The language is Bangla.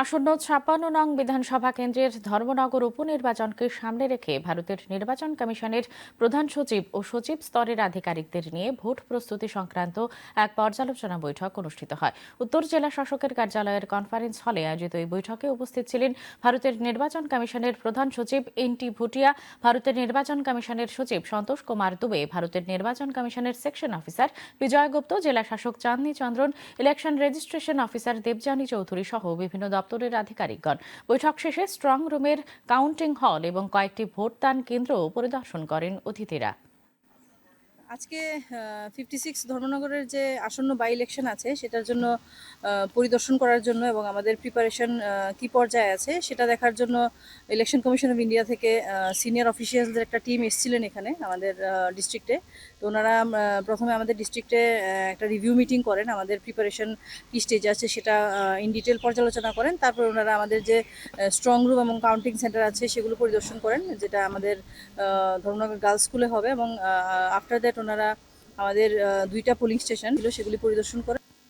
আসন্ন ৫৬ নং বিধানসভা কেন্দ্রের ধর্মনগর উপনির্বাচনকে সামনে রেখে ভারতের নির্বাচন কমিশনের প্রধান সচিব ও সচিব স্তরের আধিকারিকদের নিয়ে ভোট প্রস্তুতি সংক্রান্ত এক পর্যালোচনা বৈঠক অনুষ্ঠিত হয়। উত্তর জেলা শাসকের কার্যালয়ের কনফারেন্স হলে আয়োজিত এই বৈঠকে উপস্থিত ছিলেন ভারতের নির্বাচন কমিশনের প্রধান সচিব এন.টি. ভুটিয়া, ভারতের নির্বাচন কমিশনের সচিব সন্তোষ কুমার দুবে, ভারতের নির্বাচন কমিশনের সেকশন অফিসার বিজয় গুপ্ত, জেলা শাসক Chandni Chandran, election registration officer Debjani Chowdhury সহ বিভিন্ন দপ্তরের আধিকারিকগণ। বৈঠক শেষে স্ট্রং রুমের কাউন্টিং হল এবং কয়েকটি ভোটদান কেন্দ্র পরিদর্শন করেন অতিথিরা। আজকে 56 ধর্মনগরের যে আসন্ন বাই ইলেকশন আছে সেটার জন্য পরিদর্শন করার জন্য এবং আমাদের প্রিপারেশন কি পর্যায়ে আছে সেটা দেখার জন্য ইলেকশন কমিশন অফ ইন্ডিয়া থেকে সিনিয়র অফিসিয়ালসদের একটা টিম এসেছিলেন এখানে আমাদের ডিস্ট্রিক্টে। তো ওনারা প্রথমে আমাদের ডিস্ট্রিক্টে একটা রিভিউ মিটিং করেন, আমাদের প্রিপারেশন কি স্টেজে আছে সেটা ইন ডিটেল পর্যালোচনা করেন। তারপর ওনারা আমাদের যে স্ট্রং রুম এবং কাউন্টিং সেন্টার আছে সেগুলো পরিদর্শন করেন, যেটা আমাদের ধর্মনগর গার্লস স্কুলে হবে, এবং আফটার দ্যাট ওনারা আমাদের 2টা পোলিং স্টেশন ছিল সেগুলি পরিদর্শন করেন।